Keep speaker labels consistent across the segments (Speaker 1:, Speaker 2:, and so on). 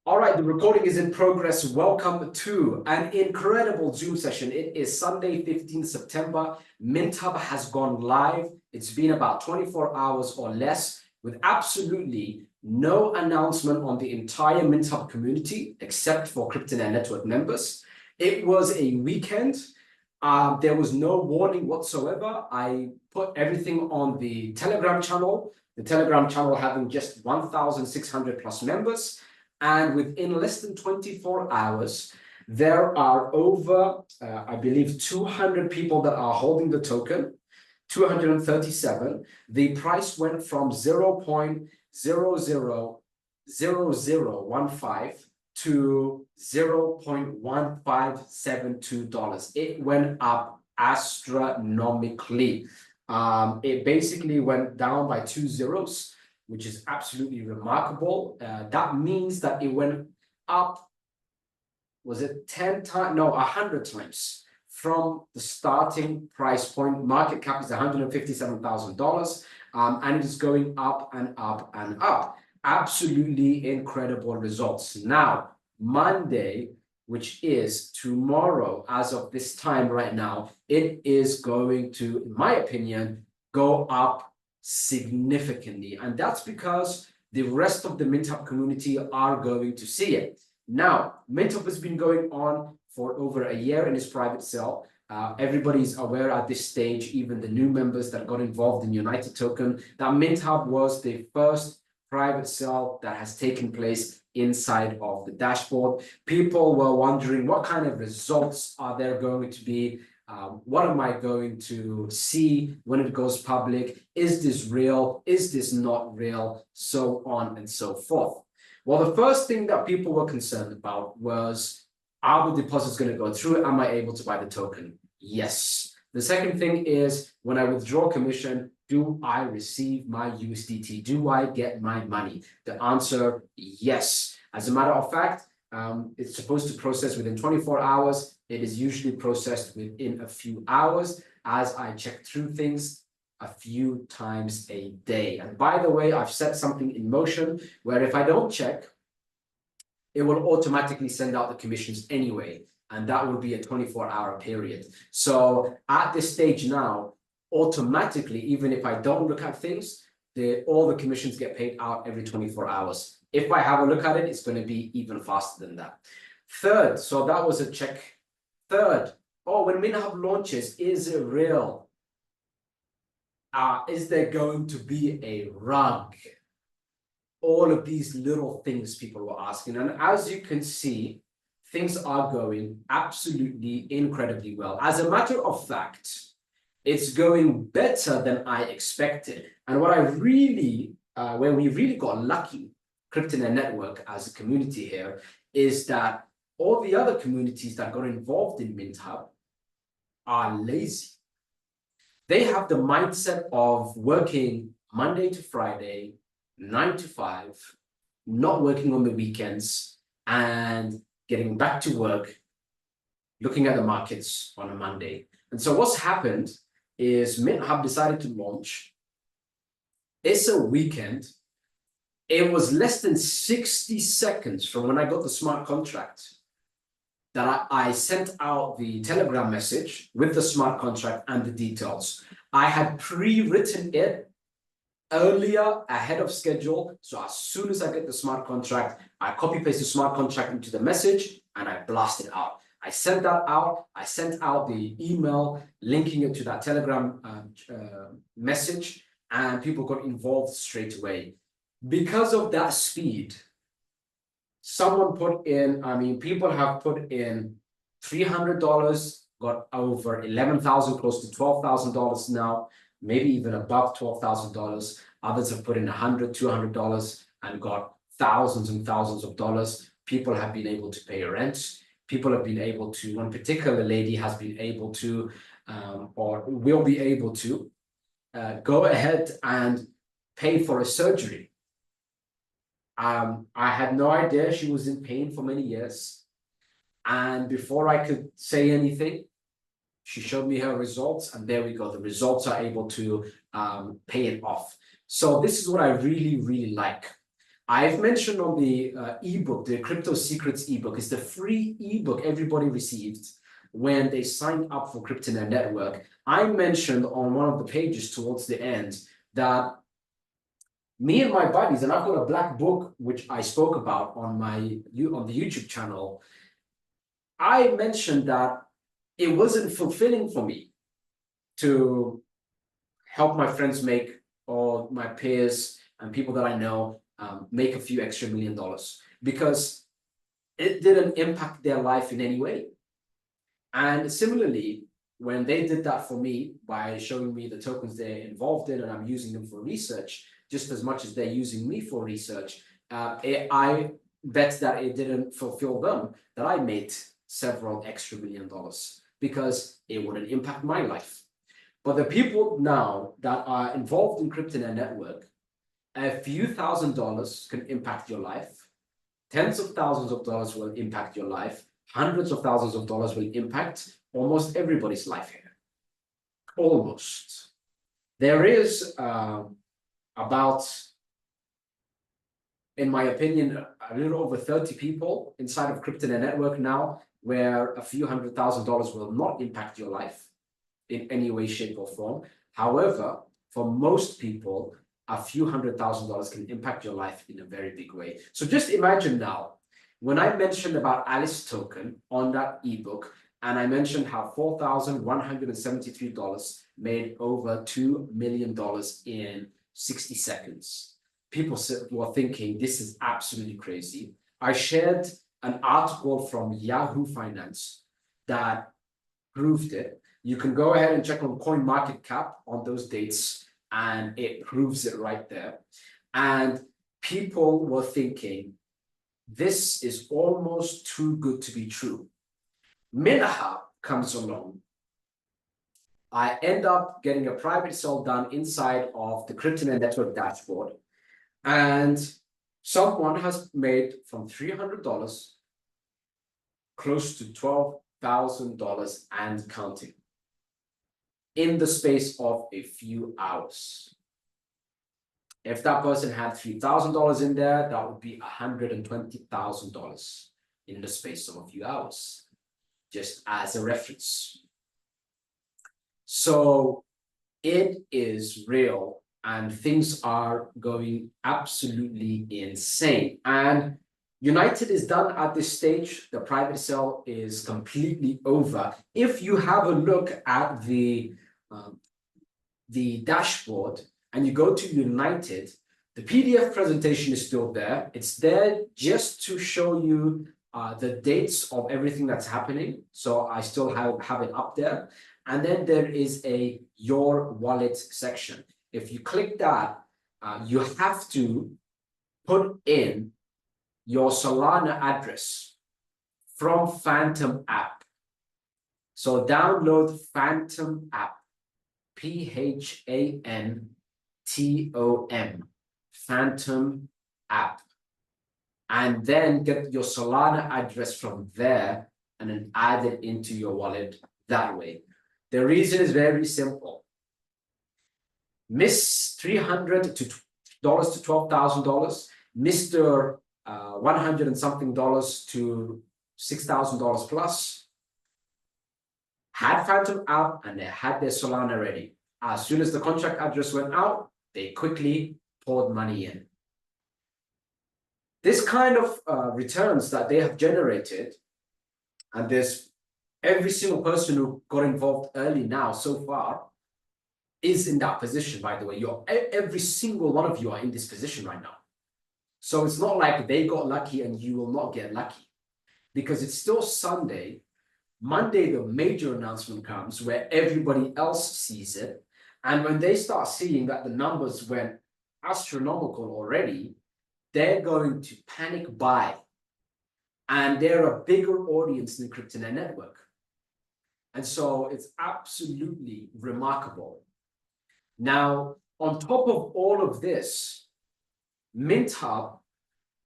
Speaker 1: All right, the recording is in progress. Welcome to an incredible Zoom session. It is Sunday, 15 September. MintHub has gone live. It's been about 24 hours or less with absolutely no announcement on the entire MintHub community except for CryptoNet Network members. It was a weekend. There was no warning whatsoever. I put everything on the Telegram channel, having just 1,600 plus members. And within less than 24 hours, there are over, I believe, 200 people that are holding the token, 237. The price went from 0.000015 to $0.1572. It went up astronomically. It basically went down by 2 zeros, which is absolutely remarkable. That means that it went up, was it 10 times? No, 100 times from the starting price point. Market cap is $157,000, and it is going up and up and up. Absolutely incredible results. Now, Monday, which is tomorrow, as of this time right now, it is going to, in my opinion, go up significantly, and that's because the rest of the MintHub community are going to see it. Now, MintHub has been going on for over a year in its private sale. Everybody's aware at this stage, even the new members that got involved in United Token, that MintHub was the first private sale that has taken place inside of the dashboard. People were wondering what kind of results are there going to be. What am I going to see when it goes public? Is this real? Is this not real? So on and so forth. Well, the first thing that people were concerned about was, are the deposits going to go through? Am I able to buy the token? Yes. The second thing is, when I withdraw commission, do I receive my USDT? Do I get my money? The answer, yes. As a matter of fact, it's supposed to process within 24 hours. It is usually processed within a few hours, as I check through things a few times a day. And by the way, I've set something in motion where if I don't check, it will automatically send out the commissions anyway. And that will be a 24-hour period. So at this stage now, automatically, even if I don't look at things, all the commissions get paid out every 24 hours. If I have a look at it, it's going to be even faster than that. Third, so that was a check. Third, when MintHub launches, is it real? Is there going to be a rug? All of these little things people were asking. And as you can see, things are going absolutely incredibly well. As a matter of fact, it's going better than I expected. And what I really, where we really got lucky, CryptoNet Network as a community here, is that all the other communities that got involved in MintHub are lazy. They have the mindset of working Monday to Friday, 9 to 5, not working on the weekends, and getting back to work, looking at the markets on a Monday. And so what's happened is MintHub decided to launch. It's a weekend. It was less than 60 seconds from when I got the smart contract that I sent out the Telegram message with the smart contract and the details. I had pre-written it earlier ahead of schedule. So as soon as I get the smart contract, I copy-paste the smart contract into the message and I blast it out. I sent that out. I sent out the email linking it to that Telegram message, and people got involved straight away. Because of that speed, someone put in, people have put in $300, got over 11,000, close to $12,000 now, maybe even above $12,000. Others have put in $100, $200 and got thousands and thousands of dollars. People have been able to pay rent. People have been able to, one particular lady has been able to, or will be able to, go ahead and pay for a surgery. I had no idea she was in pain for many years. And before I could say anything, she showed me her results, and there we go. The results are able to pay it off. So this is what I really, really like. I've mentioned on the ebook, the Crypto Secrets ebook, is the free ebook everybody received when they signed up for CryptoNet Network. I mentioned on one of the pages towards the end that me and my buddies, and I've got a black book which I spoke about on the YouTube channel. I mentioned that it wasn't fulfilling for me to help my friends make, or my peers and people that I know, make a few extra $1 million, because it didn't impact their life in any way. And similarly, when they did that for me by showing me the tokens they're involved in and I'm using them for research, just as much as they're using me for research, I bet that it didn't fulfill them, that I made several extra $1 million, because it wouldn't impact my life. But the people now that are involved in CryptoNet Network, a few $1,000s can impact your life. Tens of thousands of dollars will impact your life. Hundreds of thousands of dollars will impact almost everybody's life here. Almost. There is about, in my opinion, a little over 30 people inside of CryptoNet Network now, where a few $100,000 will not impact your life in any way, shape, or form. However, for most people, a few $100,000 can impact your life in a very big way. So just imagine now, when I mentioned about Alice token on that ebook, and I mentioned how $4,173 made over $2 million in 60 seconds. People were thinking, this is absolutely crazy. I shared an article from Yahoo Finance that proved it. You can go ahead and check on CoinMarketCap on those dates, and it proves it right there. And people were thinking, this is almost too good to be true. MintHub comes along. I end up getting a private sale done inside of the CryptoNet Network dashboard, and someone has made from $300 close to $12,000 and counting in the space of a few hours. If that person had $3,000 in there, that would be $120,000 in the space of a few hours, just as a reference. So it is real, and things are going absolutely insane. And United is done at this stage. The private sale is completely over. If you have a look at the dashboard and you go to United, the PDF presentation is still there. It's there just to show you the dates of everything that's happening. So I still have it up there. And then there is a Your Wallet section. If you click that, you have to put in your Solana address from Phantom app. So download Phantom app, PHANTOM, Phantom app, and then get your Solana address from there and then add it into your wallet that way. The reason is very simple. Miss $300 to $12,000, Mr. 100 and something dollars to $6,000 plus, had Phantom app and they had their Solana ready. As soon as the contract address went out, they quickly poured money in. This kind of returns that they have generated, and there's every single person who got involved early now so far is in that position, by the way. Every single one of you are in this position right now. So it's not like they got lucky and you will not get lucky, because it's still Sunday. Monday, the major announcement comes where everybody else sees it. And when they start seeing that the numbers went astronomical already, they're going to panic buy. And they're a bigger audience than CryptoNet Network. And so it's absolutely remarkable. Now, on top of all of this, MintHub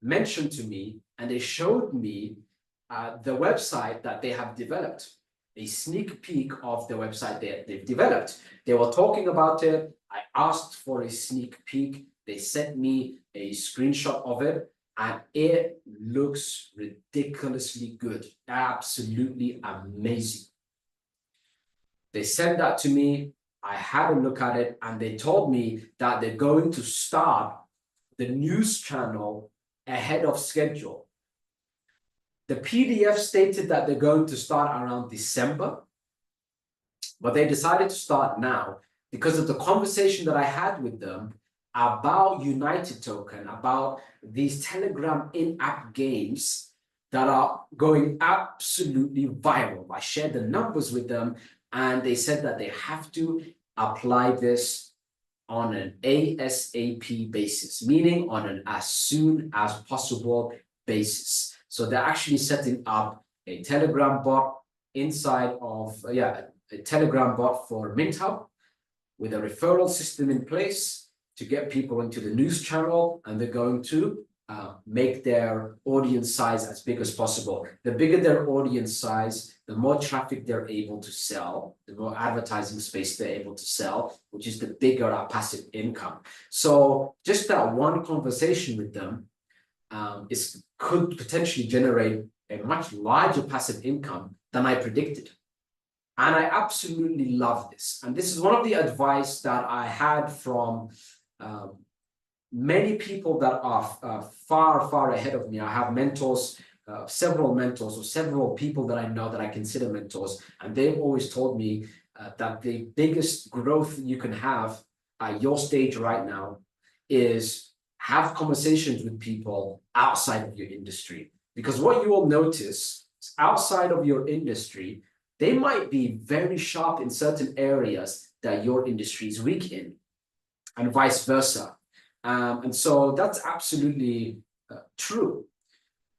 Speaker 1: mentioned to me, and they showed me the website that they have developed, a sneak peek of the website they've developed. They were talking about it. I asked for a sneak peek. They sent me a screenshot of it, and it looks ridiculously good. Absolutely amazing. They sent that to me. I had a look at it, and they told me that they're going to start the news channel ahead of schedule. The PDF stated that they're going to start around December, but they decided to start now because of the conversation that I had with them about United Token, about these Telegram in-app games that are going absolutely viral. I shared the numbers with them, and they said that they have to apply this on an ASAP basis, meaning on an as soon as possible basis. So they're actually setting up a Telegram bot inside of, a Telegram bot for MintHub with a referral system in place to get people into the news channel, and they're going to make their audience size as big as possible. The bigger their audience size, the more traffic they're able to sell, the more advertising space they're able to sell, which is the bigger our passive income. So just that one conversation with them could potentially generate a much larger passive income than I predicted. And I absolutely love this. And this is one of the advice that I had from many people that are far, far ahead of me. I have mentors, several mentors, or several people that I know that I consider mentors. And they've always told me that the biggest growth you can have at your stage right now is have conversations with people outside of your industry. Because what you will notice is outside of your industry, they might be very sharp in certain areas that your industry is weak in, and vice versa. And so that's absolutely true.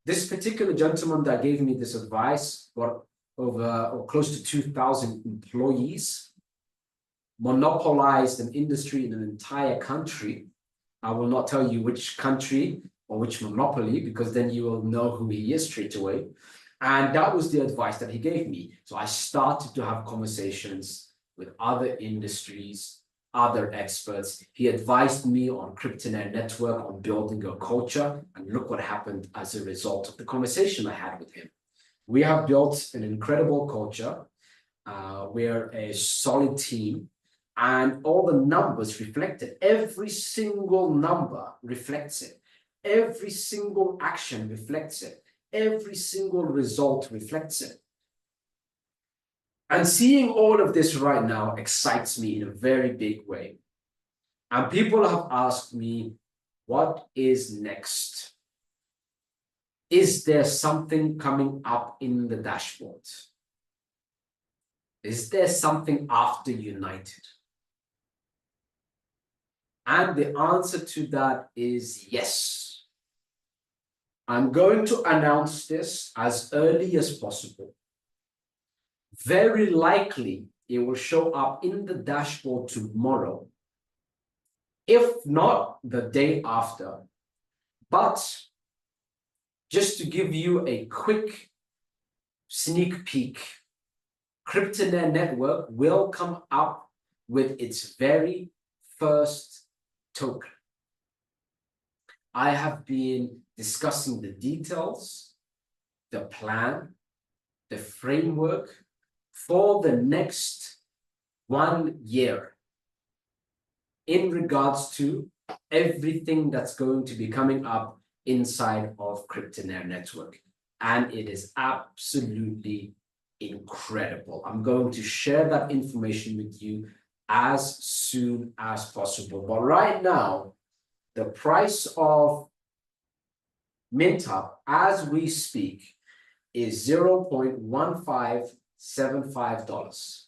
Speaker 1: This particular gentleman that gave me this advice got over or close to 2,000 employees, monopolized an industry in an entire country. I will not tell you which country or which monopoly, because then you will know who he is straight away. And that was the advice that he gave me. So I started to have conversations with other industries, other experts. He advised me on CryptoNet network, on building a culture, and look what happened as a result of the conversation I had with him. We have built an incredible culture. We're a solid team, and all the numbers reflect it. Every single number reflects it. Every single action reflects it. Every single result reflects it. And seeing all of this right now excites me in a very big way. And people have asked me, what is next? Is there something coming up in the dashboard? Is there something after United? And the answer to that is yes. I'm going to announce this as early as possible. Very likely, it will show up in the dashboard tomorrow, if not the day after. But just to give you a quick sneak peek, CryptoNet Network will come up with its very first token. I have been discussing the details, the plan, the framework for the next 1 year in regards to everything that's going to be coming up inside of CryptoNet Network. And it is absolutely incredible. I'm going to share that information with you as soon as possible. But right now, the price of MintHub as we speak is $0.1575,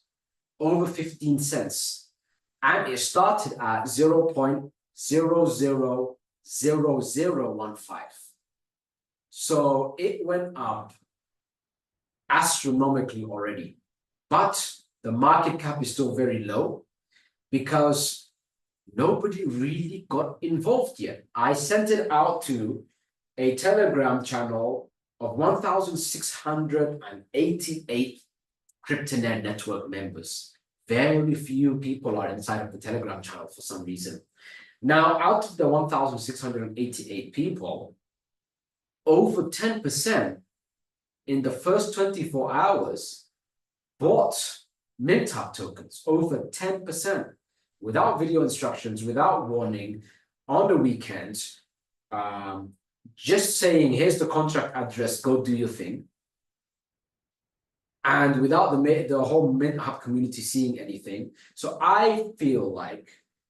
Speaker 1: over 15 cents. And it started at 0.000015. So it went up astronomically already. But the market cap is still very low because nobody really got involved yet. I sent it out to a Telegram channel of 1,688 CryptoNet Network members. Very few people are inside of the Telegram channel for some reason. Now, out of the 1,688 people, over 10% in the first 24 hours bought MintHub tokens, over 10%, without video instructions, without warning, on the weekends, just saying, here's the contract address, go do your thing. And without the whole MintHub community seeing anything. So I feel like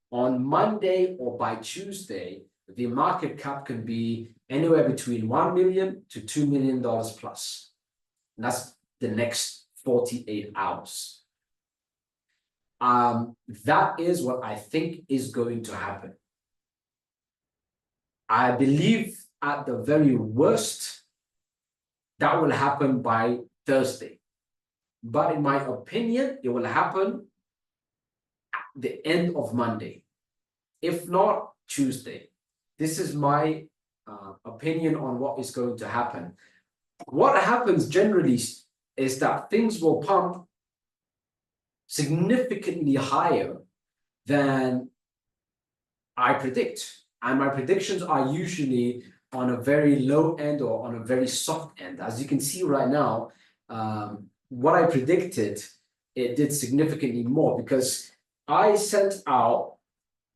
Speaker 1: on Monday or by Tuesday, the market cap can be anywhere between $1 million to $2 million plus. And that's the next 48 hours. That is what I think is going to happen. I believe at the very worst, that will happen by Thursday. But in my opinion, it will happen at the end of Monday, if not Tuesday. This is my opinion on what is going to happen. What happens generally is that things will pump significantly higher than I predict. And my predictions are usually on a very low end or on a very soft end. As you can see right now, what I predicted, it did significantly more because I sent out,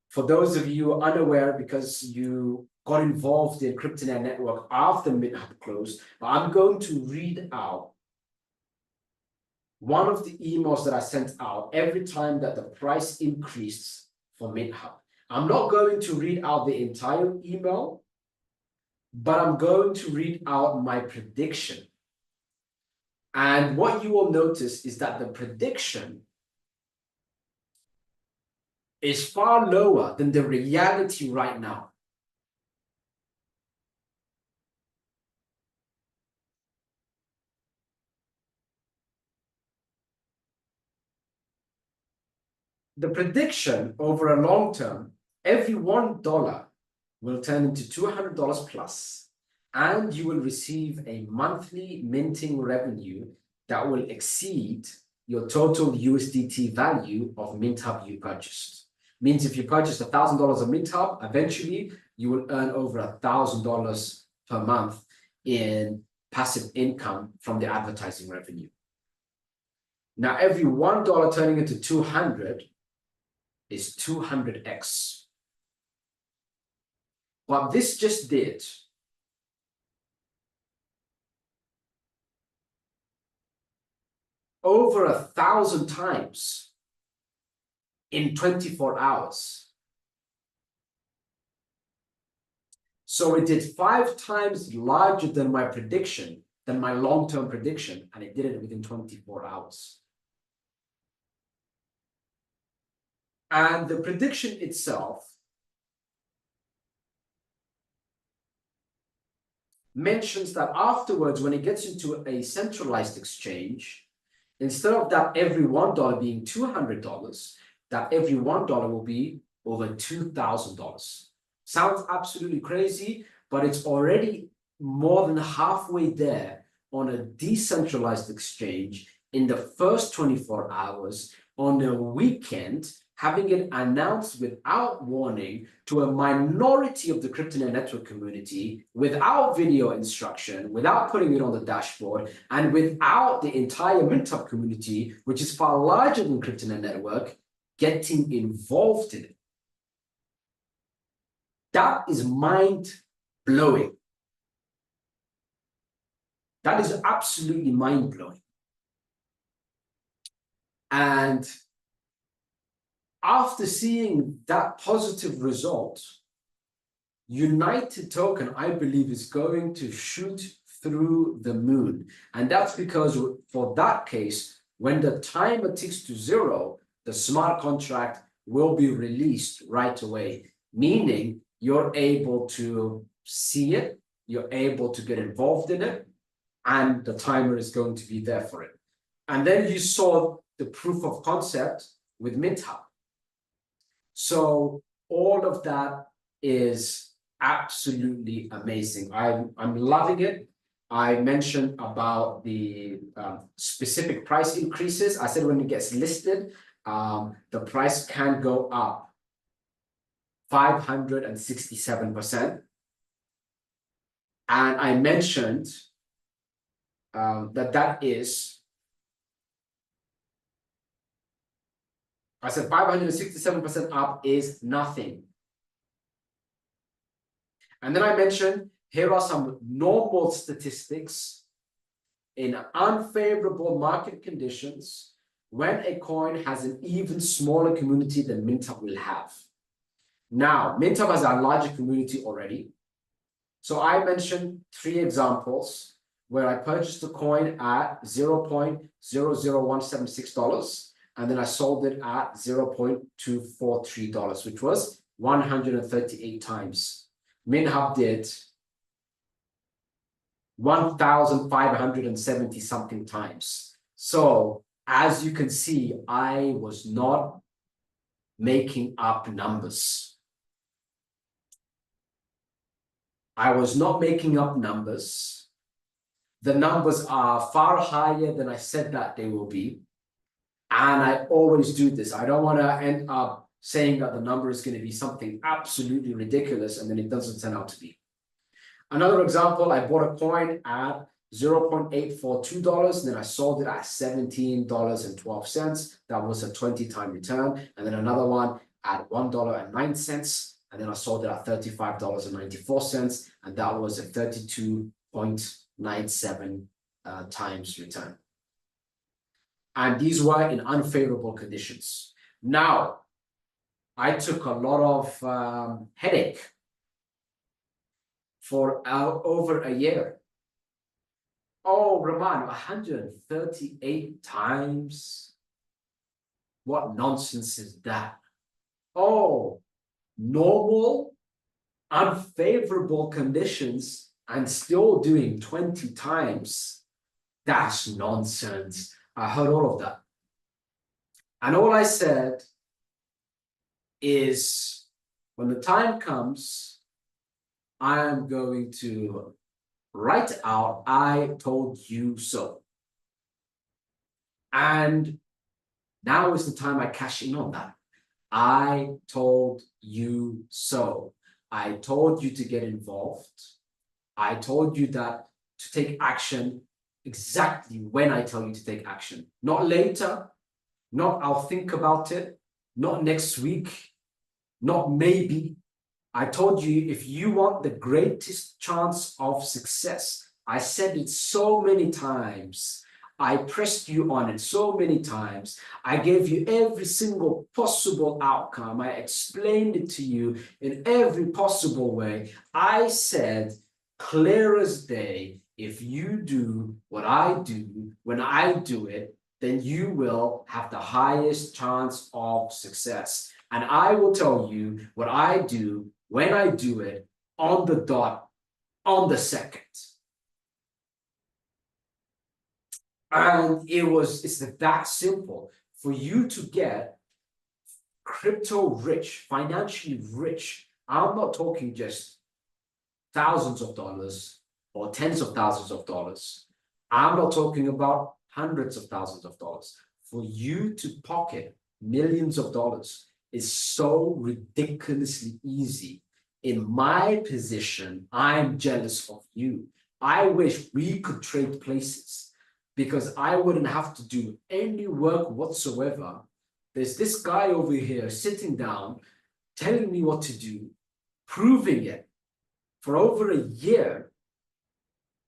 Speaker 1: for those of you unaware, because you got involved in CryptoNet Network after MintHub closed, but I'm going to read out one of the emails that I sent out every time that the price increased for MintHub. I'm not going to read out the entire email, but I'm going to read out my prediction. And what you will notice is that the prediction is far lower than the reality right now. The prediction over a long term, every $1 will turn into $200 plus, and you will receive a monthly minting revenue that will exceed your total USDT value of MintHub you purchased. Means if you purchased $1,000 of MintHub, eventually you will earn over $1,000 per month in passive income from the advertising revenue. Now, every $1 turning into 200 is 200x. What this just did over 1,000 times in 24 hours. So it did 5 times larger than my prediction, than my long-term prediction, and it did it within 24 hours. And the prediction itself mentions that afterwards, when it gets into a centralized exchange, instead of that every $1 being $200, that every $1 will be over $2,000. Sounds absolutely crazy, but it's already more than halfway there on a decentralized exchange in the first 24 hours on a weekend, having it announced without warning to a minority of the CryptoNet network community, without video instruction, without putting it on the dashboard, and without the entire MintHub community, which is far larger than CryptoNet network, getting involved in it. That is mind-blowing. That is absolutely mind-blowing. And after seeing that positive result, United Token, I believe, is going to shoot through the moon. And that's because for that case, when the timer ticks to 0, the smart contract will be released right away, meaning you're able to see it, you're able to get involved in it, and the timer is going to be there for it. And then you saw the proof of concept with MintHub. So all of that is absolutely amazing. I'm loving it. I mentioned about the specific price increases. I said when it gets listed, the price can go up 567%. And I mentioned that is, I said 567% up is nothing. And then I mentioned here are some normal statistics in unfavorable market conditions when a coin has an even smaller community than MintHub will have. Now, MintHub has a larger community already. So I mentioned 3 examples where I purchased a coin at $0.00176, and then I sold it at $0.243, which was 138 times. MintHub did 1,570 something times. So as you can see, I was not making up numbers. I was not making up numbers. The numbers are far higher than I said that they will be. And I always do this. I don't want to end up saying that the number is going to be something absolutely ridiculous and then it doesn't turn out to be. Another example, I bought a coin at $0.842, then I sold it at $17.12. That was a 20-time return. And then another one at $1.09, and then I sold it at $35.94, and that was a 32.97 times return. And these were in unfavorable conditions. Now, I took a lot of headache for over a year. Oh, Rahman, 138 times? What nonsense is that? Oh, normal, unfavorable conditions and still doing 20 times. That's nonsense. I heard all of that. And all I said is, when the time comes, I am going to write out, I told you so. And now is the time I cash in on that. I told you so. I told you to get involved. I told you that to take action exactly when I tell you to take action. Not later, not I'll think about it, not next week, not maybe. I told you if you want the greatest chance of success, I said it so many times. I pressed you on it so many times. I gave you every single possible outcome. I explained it to you in every possible way. I said, clear as day, if you do what I do, when I do it, then you will have the highest chance of success. And I will tell you what I do when I do it on the dot, on the second. And it's that simple. For you to get crypto rich, financially rich, I'm not talking just thousands of dollars or tens of thousands of dollars. I'm not talking about hundreds of thousands of dollars. For you to pocket millions of dollars is so ridiculously easy. In my position, I'm jealous of you. I wish we could trade places because I wouldn't have to do any work whatsoever. There's this guy over here sitting down, telling me what to do, proving it for over a year.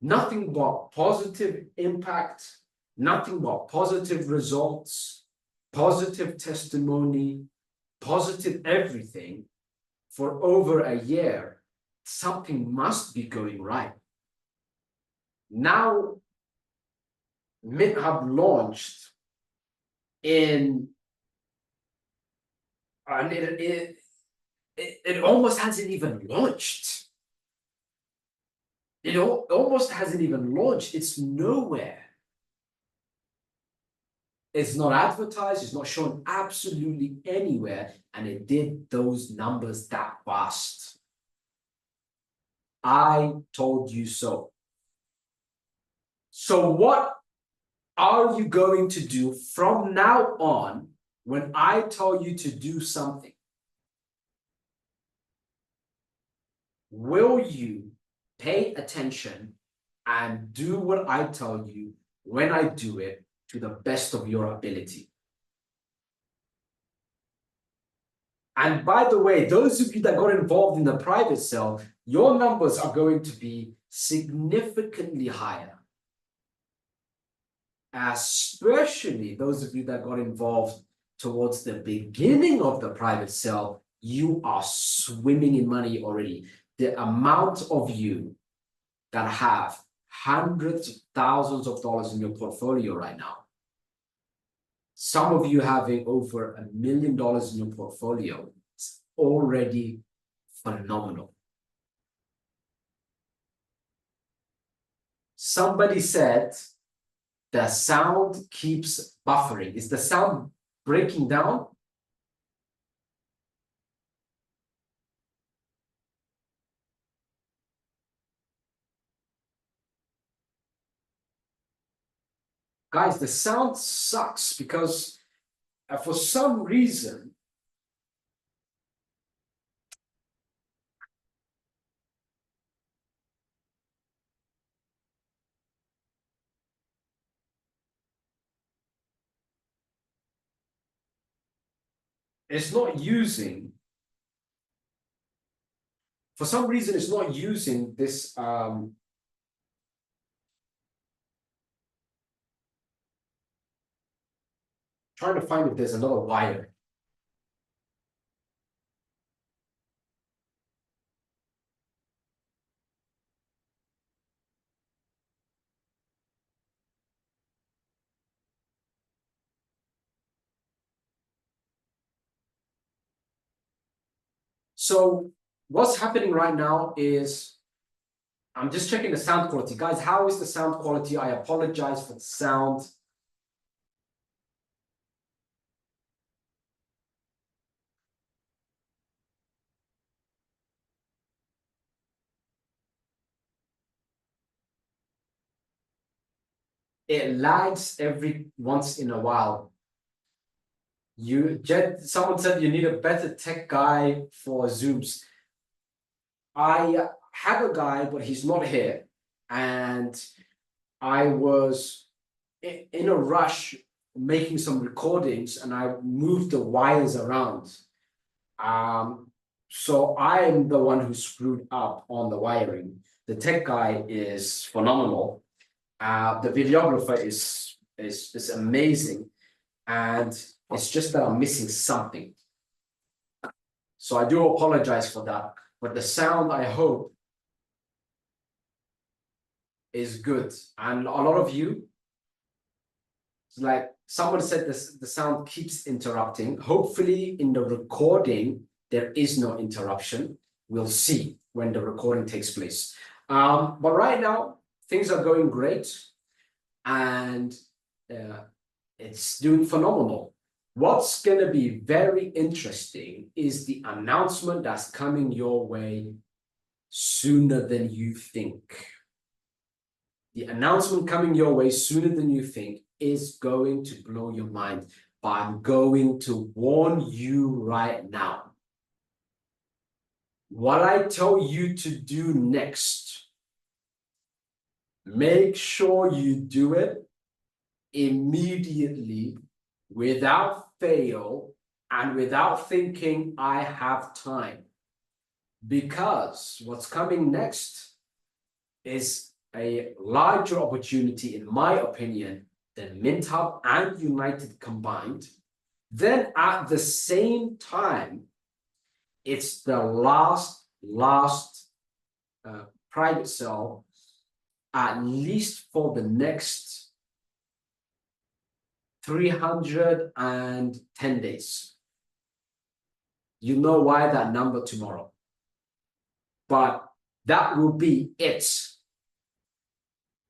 Speaker 1: Nothing but positive impact, nothing but positive results, positive testimony, positive everything for over a year. Something must be going right. Now, MintHub launched and it almost hasn't even launched. It almost hasn't even launched. It's nowhere. It's not advertised. It's not shown absolutely anywhere. And it did those numbers that fast. I told you so. So what are you going to do from now on when I tell you to do something? will you pay attention and do what I tell you when I do it to the best of your ability? And by the way, those of you that got involved in the private sale, your numbers are going to be significantly higher. Especially those of you that got involved towards the beginning of the private sale, you are swimming in money already. The amount of you that have hundreds of thousands of dollars in your portfolio right now, some of you having over $1 million in your portfolio, is already phenomenal. Somebody said the sound keeps buffering. Is the sound breaking down? Guys, the sound sucks because for some reason, it's not using, for some reason, it's not using this. Trying to find if there's another wire. So what's happening right now is I'm just checking the sound quality. Guys, how is the sound quality? I apologize for the sound. It lags every once in a while. Someone said you need a better tech guy for Zooms. I have a guy, but he's not here. And I was in a rush making some recordings and I moved the wires around. So I'm the one who screwed up on the wiring. The tech guy is phenomenal. The videographer is amazing. And it's just that I'm missing something. So I do apologize for that. But the sound, I hope, is good. And a lot of you, like someone said, the sound keeps interrupting. Hopefully in the recording, there is no interruption. We'll see when the recording takes place. But right now, things are going great. And it's doing phenomenal. What's going to be very interesting is the announcement that's coming your way sooner than you think. The announcement coming your way sooner than you think is going to blow your mind. But I'm going to warn you right now. What I tell you to do next, make sure you do it immediately, without fail, and without thinking I have time. Because what's coming next is a larger opportunity, in my opinion, than MintHub and United combined. Then at the same time, it's the last private sale, at least for the next 310 days. You know why that number tomorrow. But that will be it.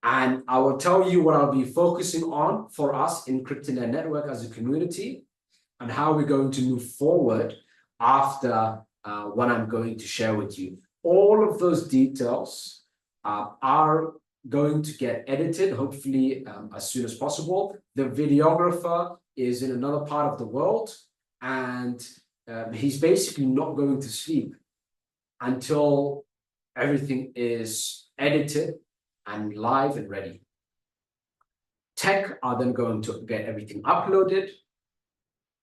Speaker 1: And I will tell you what I'll be focusing on for us in CryptoNet Network as a community and how we're going to move forward after what I'm going to share with you. All of those details are going to get edited, hopefully as soon as possible. The videographer is in another part of the world, and he's basically not going to sleep until Everything is edited and live and ready. Tech are then going to get everything uploaded.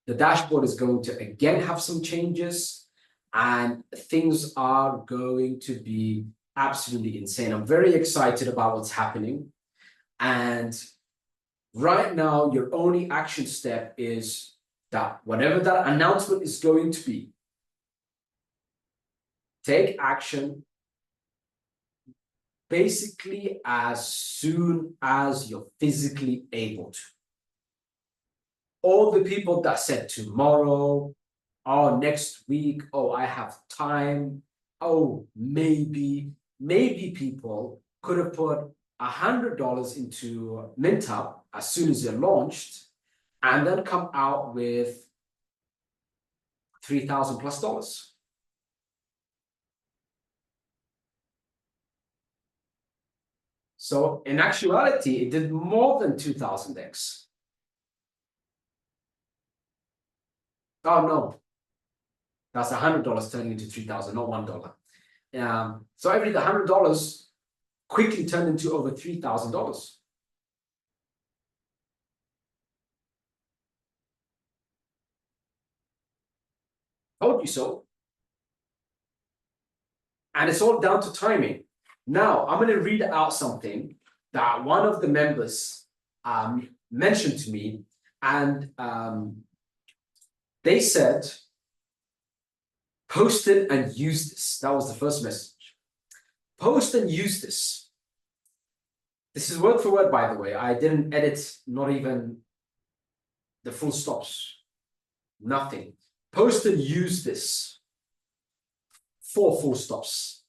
Speaker 1: The dashboard is going to again have some changes, and things are going to be absolutely insane. I'm very excited about what's happening. And right now, your only action step is that whatever that announcement is going to be, take action basically as soon as you're physically able to. All the people that said tomorrow, oh, next week, oh, I have time, oh, maybe people could have put $100 into MintHub as soon as they're launched and then come out with $3,000 plus. So in actuality, it did more than 2000x. Oh no, that's $100 turning into 3,000, not $1. So every $100 quickly turned into over $3,000. Told you so. And it's all down to timing. Now, I'm going to read out something that one of the members mentioned to me, and they said, post it and use this. That was the first message. Post and use this. This is word for word, by the way. I didn't edit, not even the full stops. Nothing. Post and use this. 4 full stops.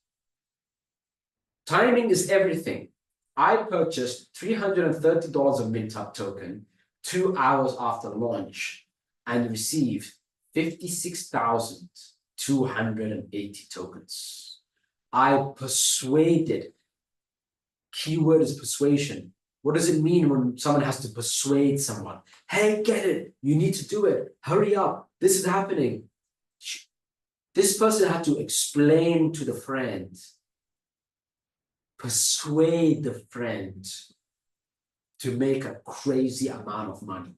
Speaker 1: Timing is everything. I purchased $330 of MintHub token 2 hours after launch and received 56,280 tokens. I persuaded. Keyword is persuasion. What does it mean when someone has to persuade someone? Hey, get it. You need to do it. Hurry up. This is happening. This person had to explain to the friend, persuade the friend to make a crazy amount of money.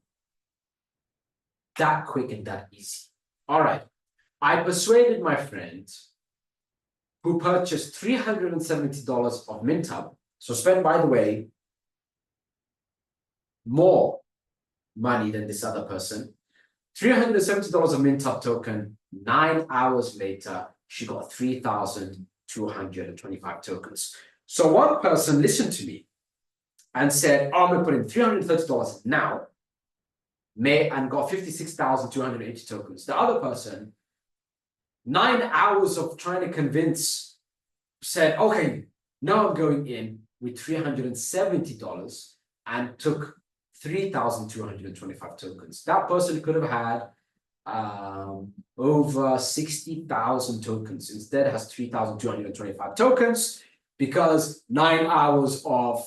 Speaker 1: That quick and that easy. All right. I persuaded my friend who purchased $370 of MintHub. So spend, by the way, more money than this other person. $370 of MintHub token. 9 hours later, she got 3,225 tokens. So one person listened to me and said, oh, I'm going to put in $330 now, and got 56,280 tokens. The other person, 9 hours of trying to convince, said, okay, now I'm going in with $370 and took 3,225 tokens. That person could have had over 60,000 tokens. Instead, has 3,225 tokens because 9 hours of,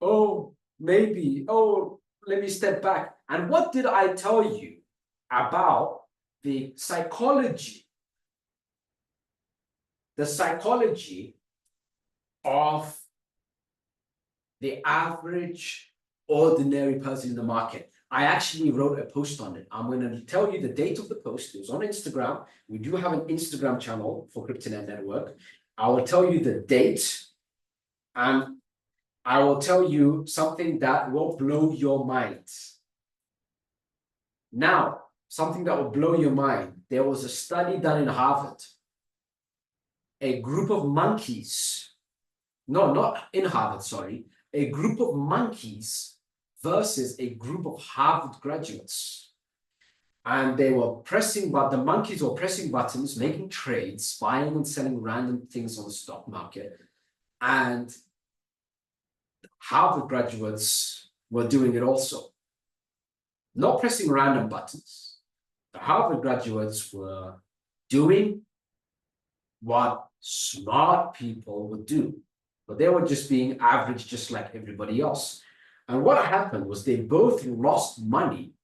Speaker 1: oh, maybe, oh, let me step back. And what did I tell you about the psychology? The psychology of the average ordinary person in the market. I actually wrote a post on it. I'm going to tell you the date of the post. It was on Instagram. We do have an Instagram channel for CryptoNet Network. I will tell you the date, and I will tell you something that will blow your mind. Now, something that will blow your mind. There was a study done in Harvard. A group of monkeys, no, not in Harvard, sorry, a group of monkeys versus a group of Harvard graduates. And they were pressing, but the monkeys were pressing buttons, making trades, buying and selling random things on the stock market. And Harvard graduates were doing it also. Not pressing random buttons. The Harvard graduates were doing what smart people would do, but they were just being average, just like everybody else. And what happened was they both lost money,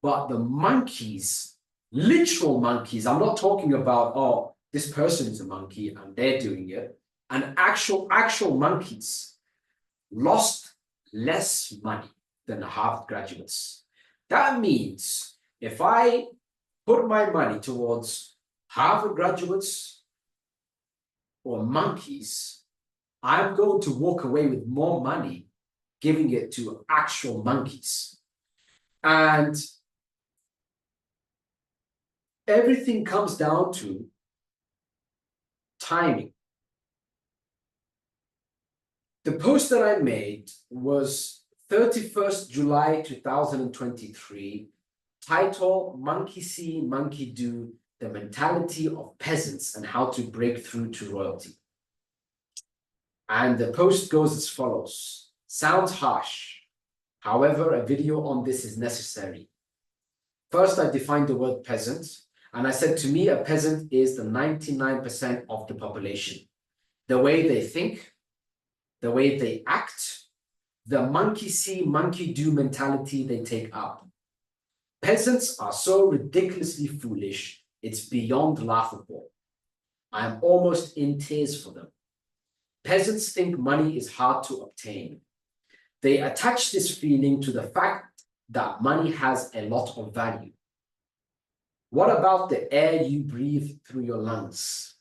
Speaker 1: but the monkeys, literal monkeys, I'm not talking about, oh, this person is a monkey and they're doing it, and actual monkeys lost less money than the Harvard graduates. That means if I put my money towards Harvard graduates or monkeys, I'm going to walk away with more money giving it to actual monkeys. And everything comes down to timing. The post that I made was 31st July 2023, title Monkey See, Monkey Do, the mentality of peasants and how to break through to royalty. And the post goes as follows. Sounds harsh. However, a video on this is necessary. First, I defined the word peasant, and I said, to me, a peasant is the 99% of the population. The way they think, the way they act, the monkey see, monkey do mentality they take up. Peasants are so ridiculously foolish, it's beyond laughable. I am almost in tears for them. Peasants think money is hard to obtain. They attach this feeling to the fact that money has a lot of value. What about the air you breathe through your lungs?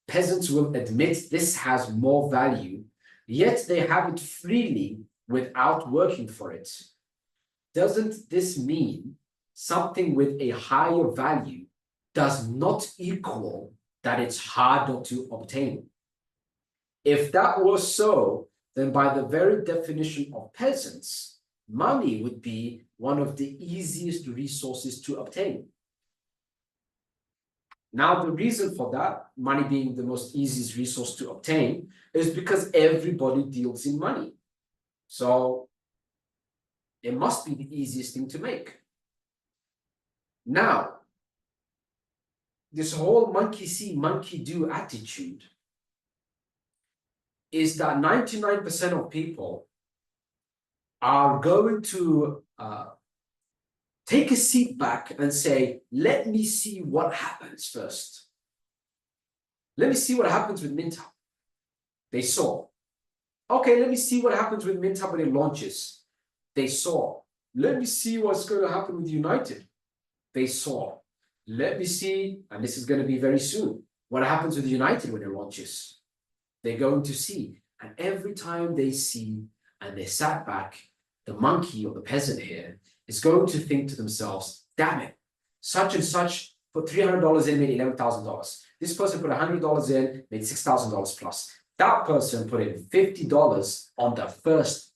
Speaker 1: Peasants will admit this has more value, yet they have it freely without working for it. Doesn't this mean something with a higher value does not equal that it's harder to obtain? If that was so, then by the very definition of peasants, money would be one of the easiest resources to obtain. Now, the reason for that, money being the most easiest resource to obtain, is because everybody deals in money. So it must be the easiest thing to make. Now, this whole monkey see, monkey do attitude is that 99% of people are going to take a seat back and say, let me see what happens first. Let me see what happens with MintHub. They saw. Okay, let me see what happens with MintHub when it launches. They saw. Let me see what's going to happen with United. They saw. Let me see, and this is going to be very soon, what happens with United when it launches. They're going to see. And every time they see and they sat back, the monkey or the peasant here is going to think to themselves, damn it, such and such put $300 in, made $11,000. This person put $100 in, made $6,000 plus. That person put in $50 on the first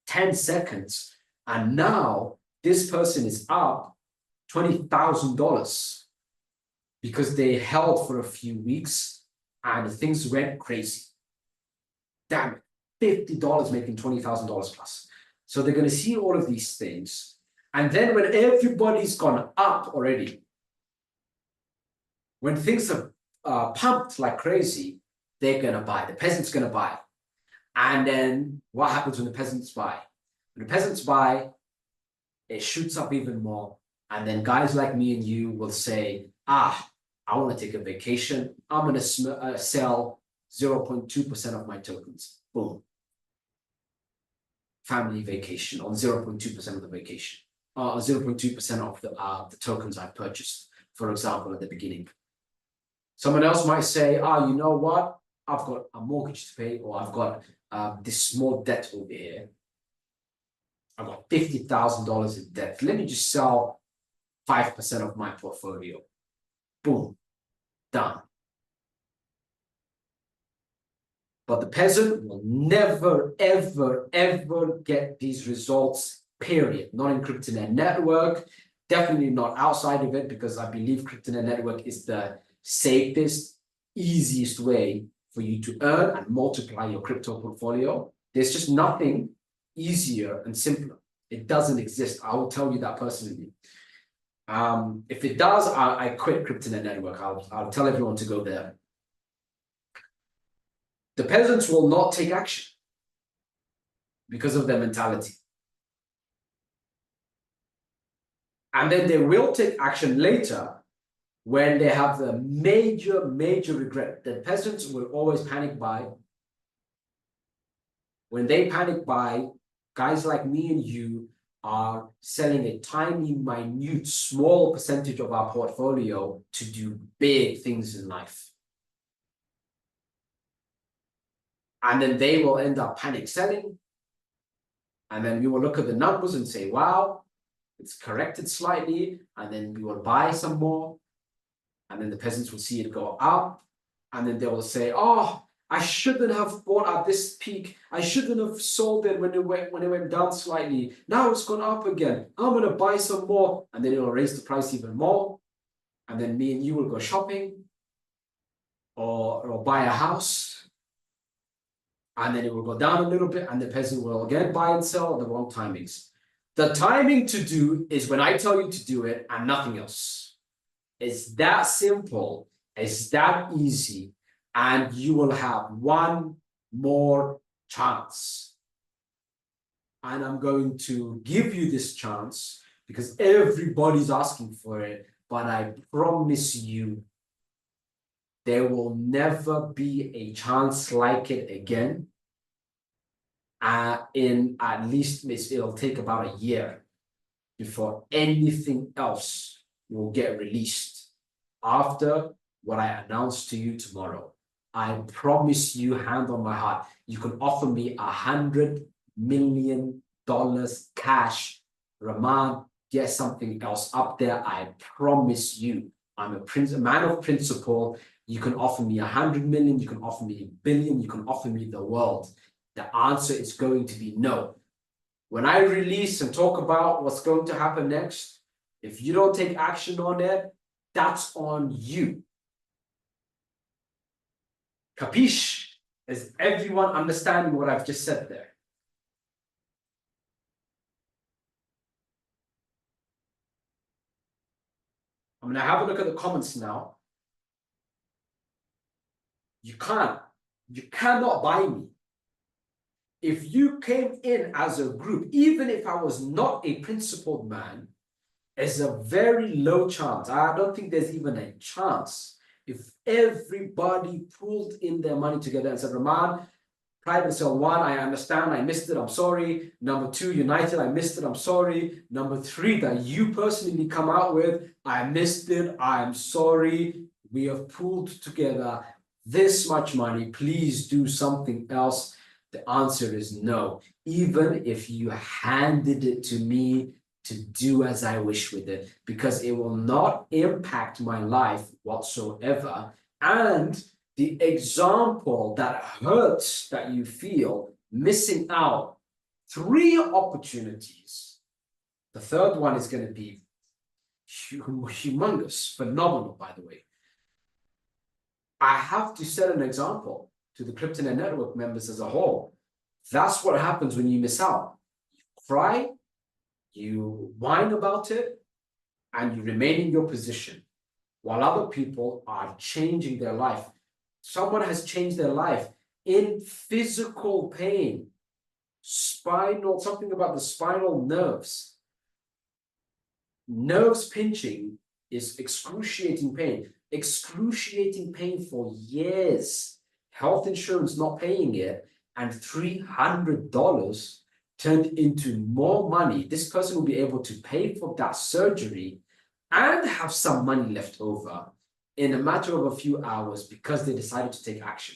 Speaker 1: 10 seconds. And now this person is up $20,000 because they held for a few weeks and things went crazy. Damn it, $50 making $20,000 plus. So they're going to see all of these things. And then when everybody's gone up already, when things are pumped like crazy, they're going to buy. The peasant's going to buy. And then what happens when the peasants buy? When the peasants buy, it shoots up even more. And then guys like me and you will say, I want to take a vacation. I'm going to sell 0.2% of my tokens. Boom. Family vacation on 0.2% of the vacation. 0.2% of the tokens I purchased, for example, at the beginning. Someone else might say, you know what? I've got a mortgage to pay, or I've got this small debt over here. I've got $50,000 in debt. Let me just sell 5% of my portfolio. Boom. Done. But the peasant will never, ever, ever get these results, period. Not in CryptoNet Network, definitely not outside of it, because I believe CryptoNet Network is the safest, easiest way for you to earn and multiply your crypto portfolio. There's just nothing easier and simpler. It doesn't exist. I will tell you that personally. If it does, I quit CryptoNet Network. I'll tell everyone to go there. The peasants will not take action because of their mentality. And then they will take action later when they have the major regret. The peasants will always panic buy. When they panic buy, guys like me and you are selling a tiny, minute, small percentage of our portfolio to do big things in life. And then they will end up panic selling. And then we will look at the numbers and say, wow, it's corrected slightly. And then we will buy some more. And then the peasants will see it go up. And then they will say, oh, I shouldn't have bought at this peak. I shouldn't have sold it when it went down slightly. Now it's gone up again. I'm going to buy some more. And then it will raise the price even more. And then me and you will go shopping or buy a house. And then it will go down a little bit. And the peasant will again buy and sell at the wrong timings. The timing to do is when I tell you to do it and nothing else. It's that simple. It's that easy. And you will have one more chance. And I'm going to give you this chance because everybody's asking for it. But I promise you, there will never be a chance like it again. In at least, it'll take about a year before anything else will get released after what I announce to you tomorrow. I promise you, hand on my heart, you can offer me $100 million cash. Rahman, get something else up there. I promise you, I'm a man of principle. You can offer me 100 million, you can offer me $1 billion, you can offer me the world. The answer is going to be no. When I release and talk about what's going to happen next, if you don't take action on it, that's on you. Capiche? Is everyone understanding what I've just said there? I'm going to have a look at the comments now. You cannot buy me. If you came in as a group, even if I was not a principled man, there's a very low chance. I don't think there's even a chance. If everybody pulled in their money together and said, Rahman, private sale 1, I understand, I missed it, I'm sorry. Number 2, United, I missed it, I'm sorry. Number 3, that you personally come out with, I missed it, I'm sorry. We have pulled together this much money, please do something else. The answer is no. Even if you handed it to me to do as I wish with it, because it will not impact my life whatsoever. And the example that hurts that you feel missing out 3 opportunities. The third one is going to be humongous, phenomenal, by the way. I have to set an example to the CryptoNet Network members as a whole. That's what happens when you miss out. You cry, you whine about it, and you remain in your position while other people are changing their life. Someone has changed their life in physical pain, something about the spinal nerves. Nerves pinching is excruciating pain for years. Health insurance not paying it, and $300 turned into more money. This person will be able to pay for that surgery and have some money left over in a matter of a few hours because they decided to take action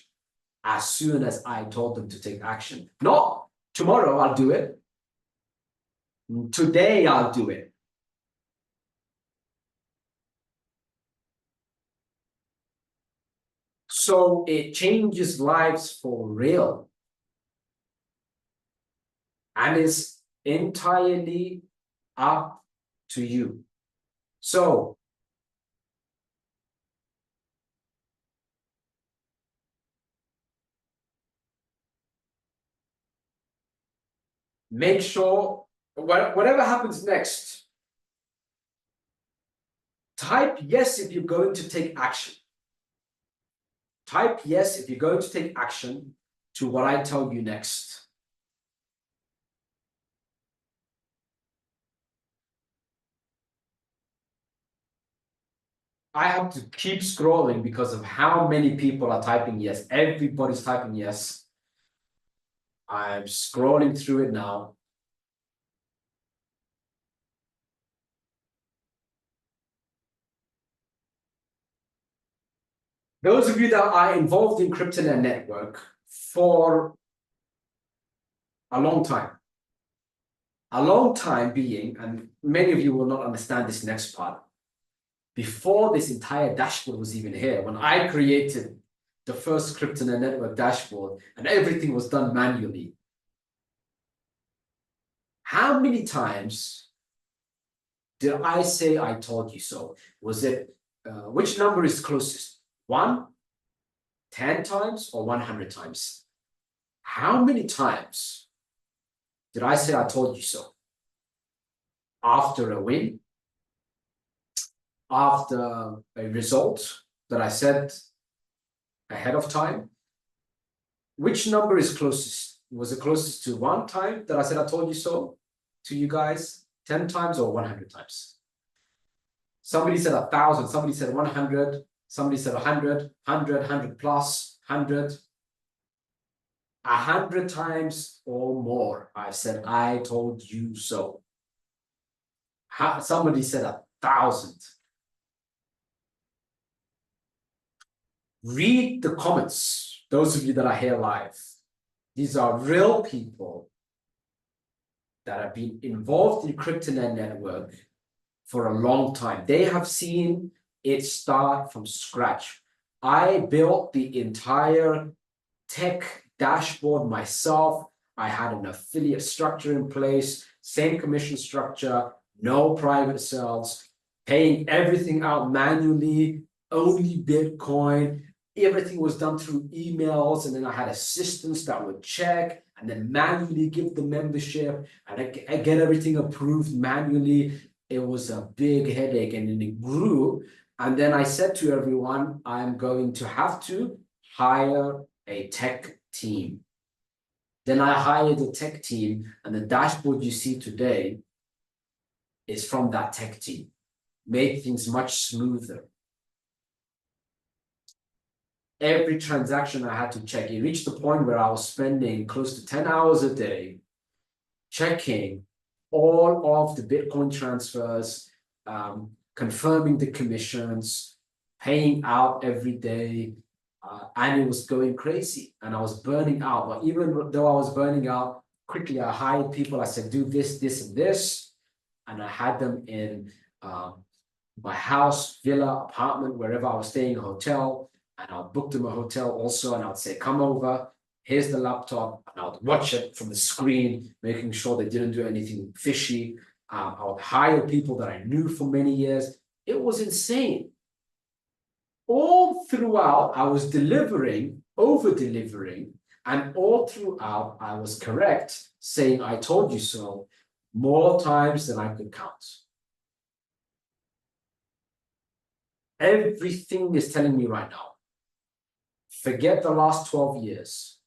Speaker 1: as soon as I told them to take action. Not tomorrow I'll do it. Today I'll do it. So it changes lives for real. And it's entirely up to you. So make sure, whatever happens next, type yes if you're going to take action. Type yes if you're going to take action to what I tell you next. I have to keep scrolling because of how many people are typing yes. Everybody's typing yes. I'm scrolling through it now. Those of you that are involved in CryptoNet network for a long time being, and many of you will not understand this next part. Before this entire dashboard was even here, when I created the first CryptoNet network dashboard and everything was done manually, how many times did I say I told you so? Was it, which number is closest? 1, 10 times, or 100 times? How many times did I say I told you so? After a win, after a result that I said ahead of time, which number is closest? Was it closest to 1 time that I said I told you so to you guys, 10 times or 100 times? Somebody said 1,000, somebody said 100, somebody said 100, 100, 100 plus, 100. 100 times or more, I said, I told you so. Somebody said 1,000. Read the comments, those of you that are here live. These are real people that have been involved in CryptoNet network for a long time. They have seen it start from scratch. I built the entire tech dashboard myself. I had an affiliate structure in place, same commission structure, no private sales, paying everything out manually, only Bitcoin. Everything was done through emails, and then I had assistants that would check and then manually give the membership, and I get everything approved manually. It was a big headache, and then it grew. And then I said to everyone, I'm going to have to hire a tech team. Then I hired a tech team, and the dashboard you see today is from that tech team. Made things much smoother. Every transaction I had to check. It reached the point where I was spending close to 10 hours a day checking all of the Bitcoin transfers, confirming the commissions, paying out every day, and it was going crazy, and I was burning out. But even though I was burning out, quickly I hired people. I said, do this, this, and this, and I had them in my house, villa, apartment, wherever I was staying, a hotel, and I'll book them a hotel also, and I'd say, come over, here's the laptop, and I would watch it from the screen, making sure they didn't do anything fishy. I would hire people that I knew for many years. It was insane. All throughout, I was delivering, over-delivering, and all throughout, I was correct, saying, I told you so, more times than I could count. Everything is telling me right now, forget the last 12 years.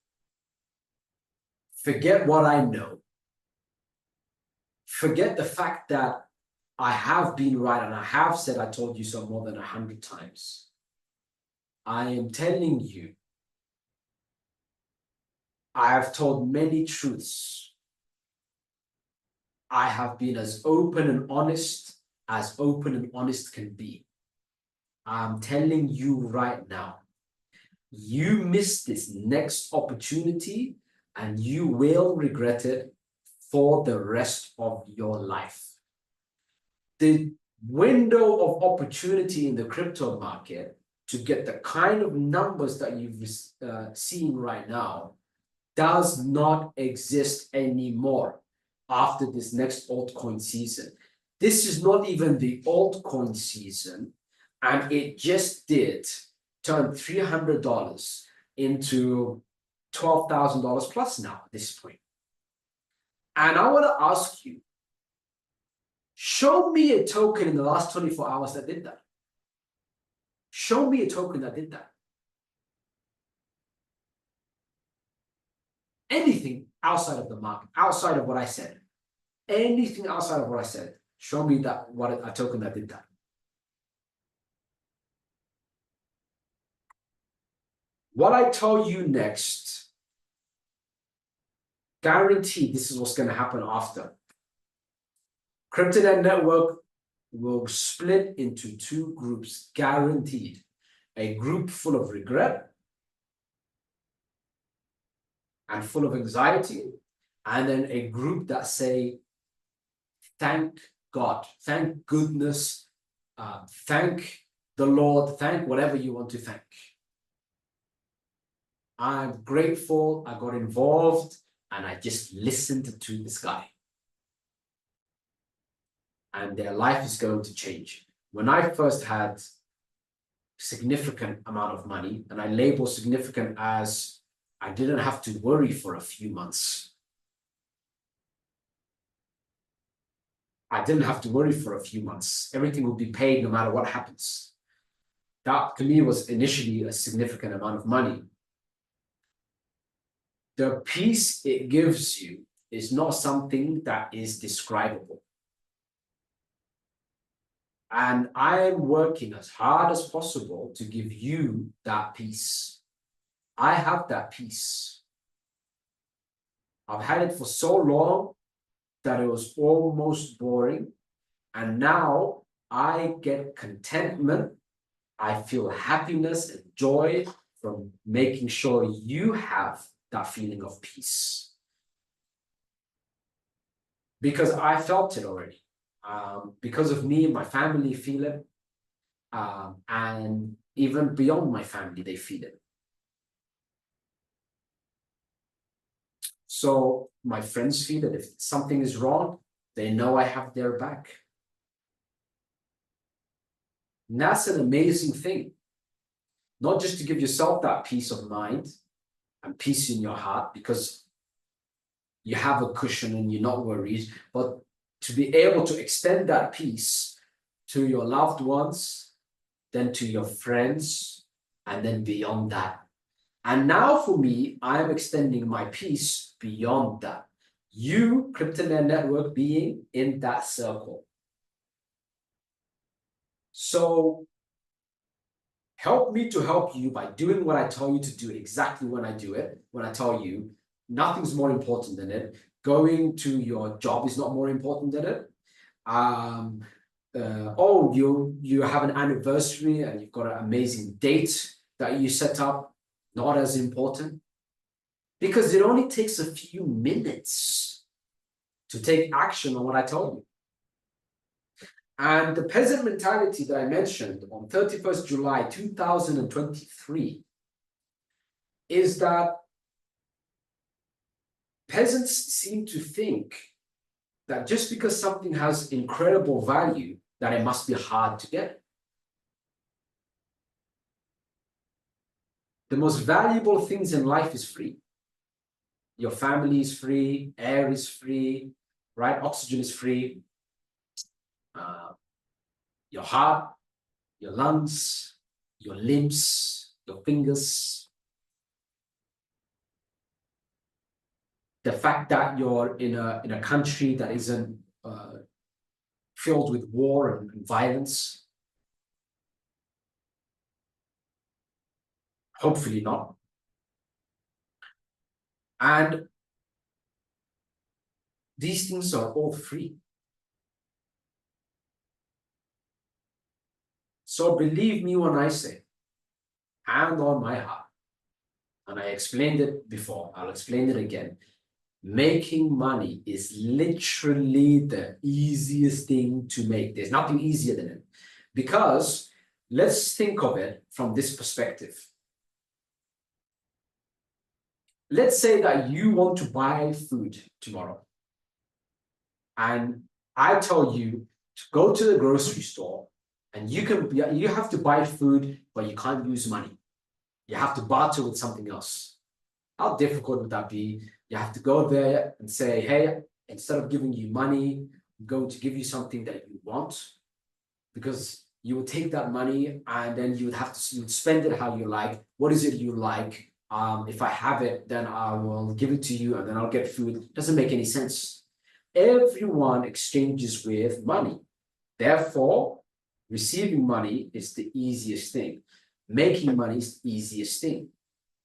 Speaker 1: Forget what I know. Forget the fact that I have been right and I have said I told you so more than 100 times. I am telling you, I have told many truths. I have been as open and honest can be. I'm telling you right now, you miss this next opportunity and you will regret it for the rest of your life. The window of opportunity in the crypto market to get the kind of numbers that you've seen right now does not exist anymore after this next altcoin season. This is not even the altcoin season, and it just did turn $300 into $12,000 plus now at this point. And I want to ask you, show me a token in the last 24 hours that did that. Show me a token that did that. Anything outside of the market, outside of what I said. Anything outside of what I said. Show me that a token that did that. What I tell you next, guaranteed this is what's going to happen after. CryptoNet network will split into two groups, guaranteed. A group full of regret and full of anxiety, and then a group that say, thank God, thank goodness, thank the Lord, thank whatever you want to thank. I'm grateful, I got involved, and I just listened to this guy. And their life is going to change. When I first had significant amount of money, and I label significant as I didn't have to worry for a few months. I didn't have to worry for a few months. Everything would be paid no matter what happens. That to me was initially a significant amount of money. The peace it gives you is not something that is describable. And I'm working as hard as possible to give you that peace. I have that peace. I've had it for so long that it was almost boring. And now I get contentment. I feel happiness and joy from making sure you have that feeling of peace. Because I felt it already. Because of me, my family feel it. And even beyond my family, they feel it. So my friends feel it. If something is wrong, they know I have their back. And that's an amazing thing. Not just to give yourself that peace of mind and peace in your heart because you have a cushion and you're not worried, but to be able to extend that peace to your loved ones, then to your friends, and then beyond that. And now for me, I'm extending my peace beyond that. You, CryptoNet Network, being in that circle. So help me to help you by doing what I tell you to do exactly when I do it. When I tell you, nothing's more important than it. Going to your job is not more important than it. Oh, you have an anniversary and you've got an amazing date that you set up, not as important. Because it only takes a few minutes to take action on what I told you. And the peasant mentality that I mentioned on 31st July 2023 is that peasants seem to think that just because something has incredible value, that it must be hard to get. The most valuable things in life is free. Your family is free, air is free, right? Oxygen is free. Your heart, your lungs, your limbs, your fingers. The fact that you're in a country that isn't filled with war and violence. Hopefully not. And these things are all free. So believe me when I say, hand on my heart, and I explained it before, I'll explain it again. Making money is literally the easiest thing to make. There's nothing easier than it. Because let's think of it from this perspective. Let's say that you want to buy food tomorrow. And I tell you to go to the grocery store and you have to buy food, but you can't use money. You have to barter with something else. How difficult would that be? You have to go there and say, hey, instead of giving you money, I'm going to give you something that you want, because you would take that money and then you would spend it how you like. What is it you like? If I have it, then I will give it to you and then I'll get food. It doesn't make any sense. Everyone exchanges with money. Therefore, receiving money is the easiest thing. Making money is the easiest thing.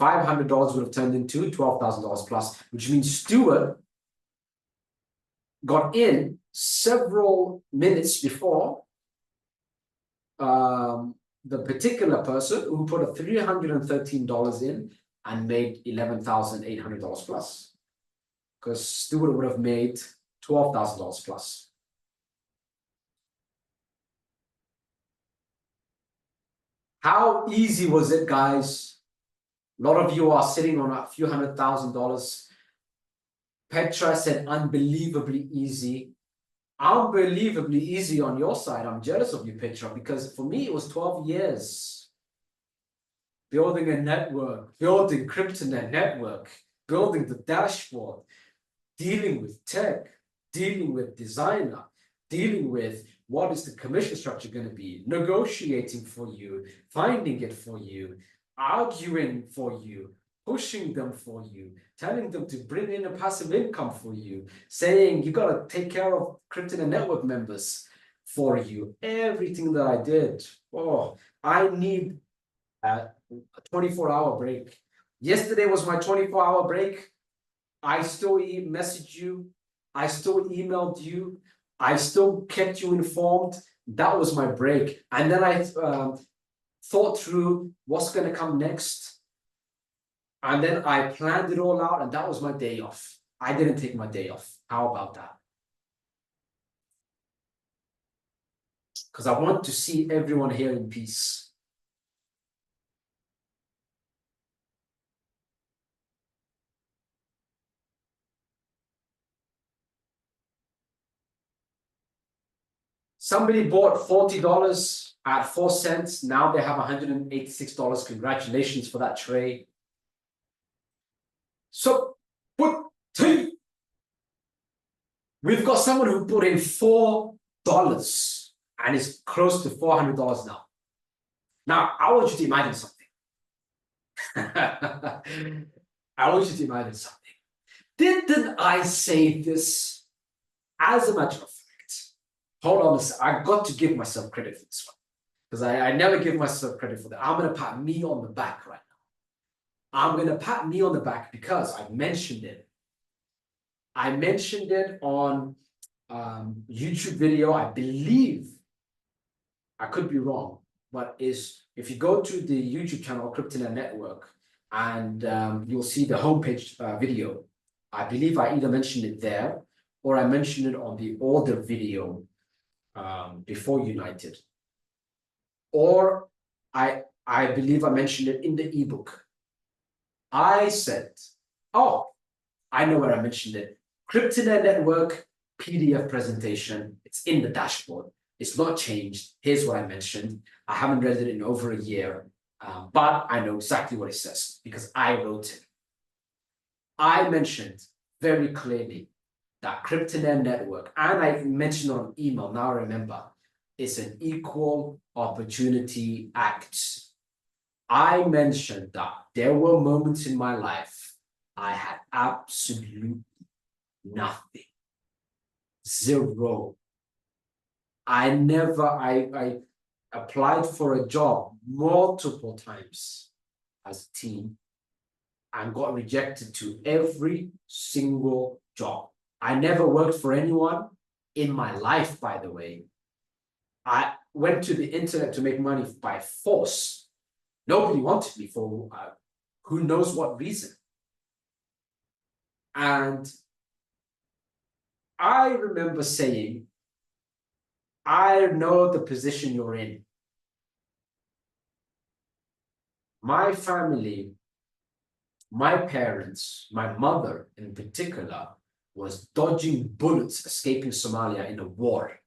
Speaker 1: $500 would have turned into $12,000 plus, which means Stuart got in several minutes before the particular person who put a $313 in and made $11,800 plus, because Stuart would have made $12,000 plus. How easy was it, guys? A lot of you are sitting on a few $100,000. Petra said unbelievably easy. Unbelievably easy on your side. I'm jealous of you, Petra, because for me, it was 12 years. Building a network, building CryptoNet network, building the dashboard, dealing with tech, dealing with designer, dealing with what is the commission structure going to be, negotiating for you, finding it for you, arguing for you, pushing them for you, telling them to bring in a passive income for you, saying you got to take care of CryptoNet network members for you. Everything that I did. Oh, I need a 24-hour break. Yesterday was my 24-hour break. I still messaged you. I still emailed you. I still kept you informed. That was my break. And then I thought through what's going to come next. And then I planned it all out, and that was my day off. I didn't take my day off. How about that? Because I want to see everyone here in peace. Somebody bought $40 at 4 cents. Now they have $186. Congratulations for that trade. So, we've got someone who put in $4 and is close to $400 now. Now, I want you to imagine something. I want you to imagine something. Didn't I say this? As a matter of fact, hold on a second. I got to give myself credit for this one, because I never give myself credit for that. I'm going to pat me on the back right now. I'm going to pat me on the back because I mentioned it. I mentioned it on YouTube video. I believe, I could be wrong, but if you go to the YouTube channel CryptoNet Network, and you'll see the homepage video. I believe I either mentioned it there or I mentioned it on the older video before United, or I believe I mentioned it in the ebook. I said, oh, I know where I mentioned it. CryptoNet Network PDF presentation. It's in the dashboard. It's not changed. Here's what I mentioned. I haven't read it in over a year, but I know exactly what it says because I wrote it. I mentioned very clearly that CryptoNet network, and I mentioned on email, now I remember, it's an equal opportunity act. I mentioned that there were moments in my life I had absolutely nothing. Zero. I applied for a job multiple times as a teen and got rejected to every single job. I never worked for anyone in my life, by the way. I went to the internet to make money by force. Nobody wanted me for who knows what reason. And I remember saying, I know the position you're in. My family, my parents, my mother in particular, was dodging bullets, escaping Somalia in a war,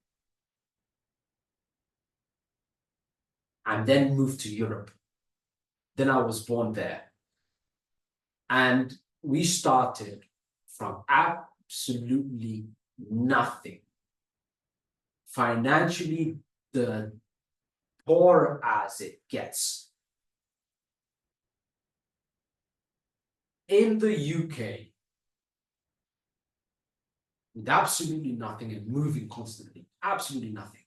Speaker 1: and then moved to Europe. Then I was born there. And we started from absolutely nothing. Financially, the poor as it gets. In the UK, with absolutely nothing and moving constantly, absolutely nothing.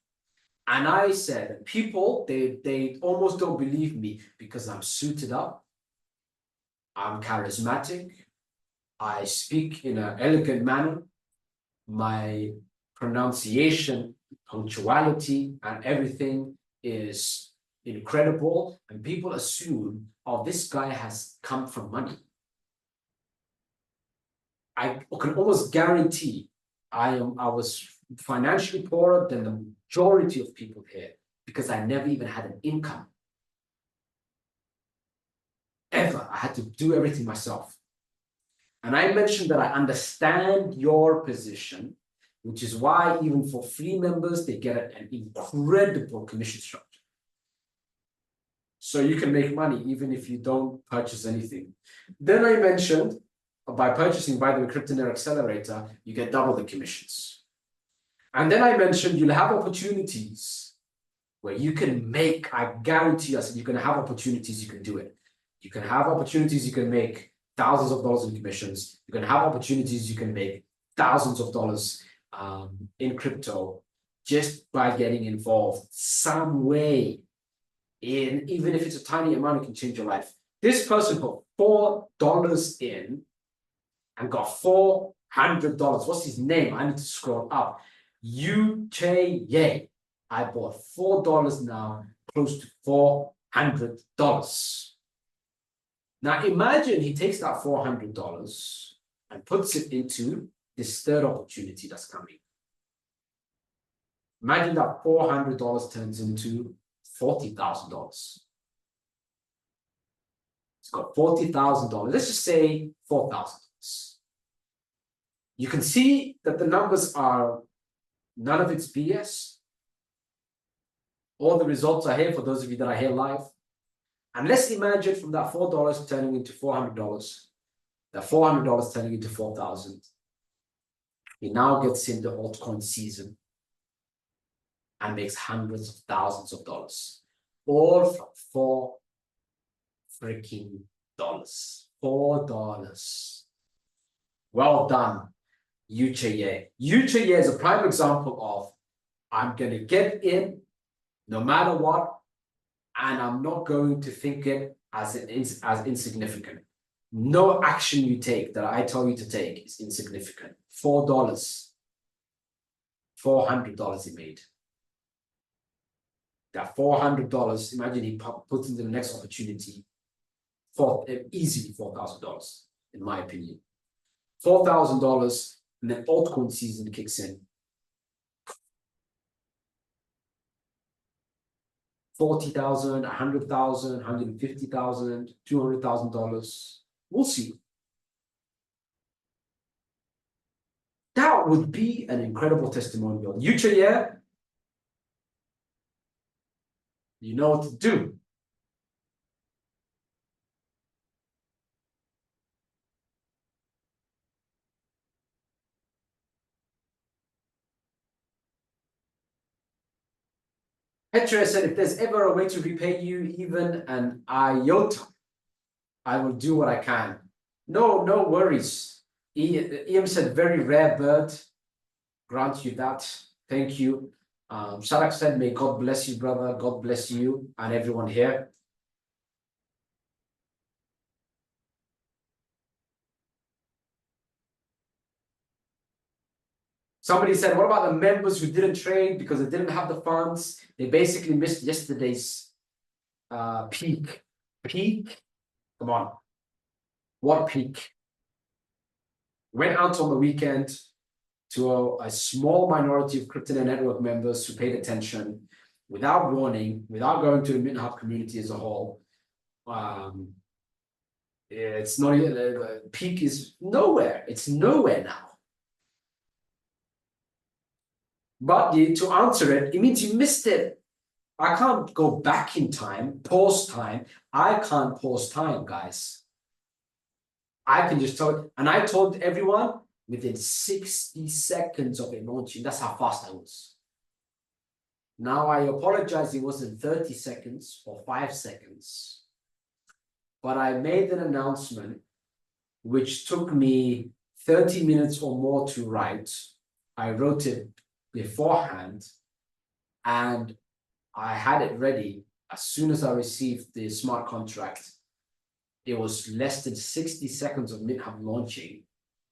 Speaker 1: And I said, people, they almost don't believe me because I'm suited up. I'm charismatic. I speak in an elegant manner. My pronunciation, punctuality, and everything is incredible. And people assume, oh, this guy has come from money. I can almost guarantee I was financially poorer than the majority of people here because I never even had an income. Ever. I had to do everything myself. And I mentioned that I understand your position, which is why even for free members, they get an incredible commission structure. So you can make money even if you don't purchase anything. Then I mentioned by purchasing by the Cryptonaire Accelerator, you get double the commissions. And then I mentioned you'll have opportunities where you can make, I guarantee you, I said you're going to have opportunities, you can do it. You can have opportunities, you can make thousands of dollars in commissions. You're going to have opportunities, you can make thousands of dollars in crypto just by getting involved some way in, even if it's a tiny amount, it can change your life. This person put $4 in and got $400. What's his name? I need to scroll up. Ye. I bought $4 now, close to $400. Now imagine he takes that $400 and puts it into this third opportunity that's coming. Imagine that $400 turns into $40,000. It's got $40,000. Let's just say $4,000. You can see that the numbers are, none of it's BS. All the results are here for those of you that are here live. And let's imagine from that $4 turning into $400, that $400 turning into $4,000. He now gets into altcoin season and makes hundreds of thousands of dollars, all from $4. Well done, Ye. Ye is a prime example of, I'm going to get in no matter what, and I'm not going to think it as insignificant. No action you take that I tell you to take is insignificant. $4, $400 he made. That $400, imagine he puts into the next opportunity, easily $4,000, in my opinion. $4,000, and then altcoin season kicks in. $40,000, $100,000, $150,000, $200,000. We'll see. That would be an incredible testimonial. Ye, you know what to do. Petra said, if there's ever a way to repay you even an iota, I will do what I can. No worries. Ian said, very rare bird. Grant you that. Thank you. Sharak said, may God bless you, brother. God bless you and everyone here. Somebody said, what about the members who didn't trade because they didn't have the funds? They basically missed yesterday's peak. Peak? Come on. What peak? Went out on the weekend to a small minority of Cryptonaire Network members who paid attention without warning, without going to the MintHub community as a whole. It's not, peak is nowhere. It's nowhere now. But to answer it, it means you missed it. I can't go back in time, pause time. I can't pause time, guys. I can just tell it. And I told everyone within 60 seconds of it launching. That's how fast I was. Now I apologize, it wasn't 30 seconds or 5 seconds. But I made an announcement which took me 30 minutes or more to write. I wrote it beforehand and I had it ready as soon as I received the smart contract. it was less than 60 seconds of MintHub launching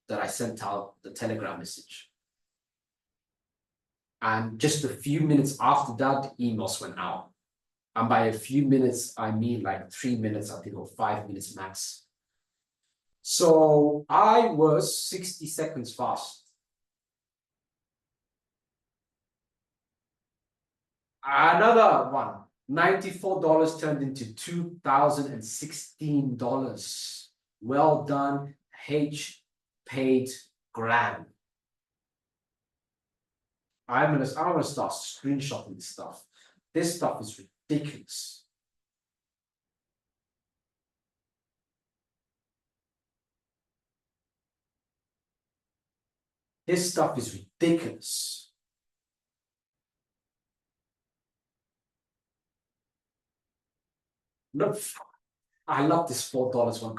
Speaker 1: that I sent out the Telegram message. And just a few minutes after that, the emails went out. And by a few minutes, I mean like 3 minutes, I think, or 5 minutes max. So I was 60 seconds fast. Another one, $94 turned into $2,016. Well done, H paid grand. I'm gonna start screenshotting this stuff. This stuff is ridiculous. This stuff is ridiculous. No, I love this $4 one.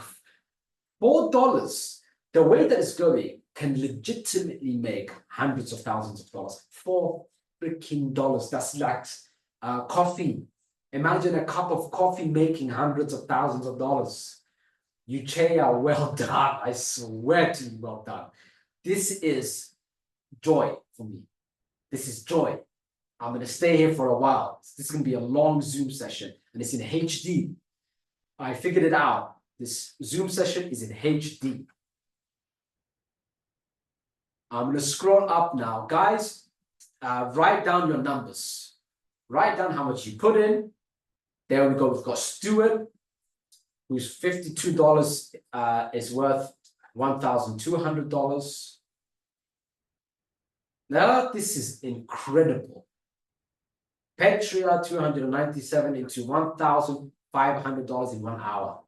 Speaker 1: $4, the way that it's going, can legitimately make hundreds of thousands of dollars. $4 freaking. That's like coffee. Imagine a cup of coffee making hundreds of thousands of dollars. Uchea, well done. I swear to you, well done. This is joy for me. This is joy. I'm going to stay here for a while. This is going to be a long Zoom session, and it's in HD. I figured it out. This Zoom session is in HD. I'm going to scroll up now. Guys, write down your numbers. Write down how much you put in. There we go. We've got Stuart, who's $52 is worth $1,200. Now, this is incredible. Petria, 297 into $1,500 in 1 hour.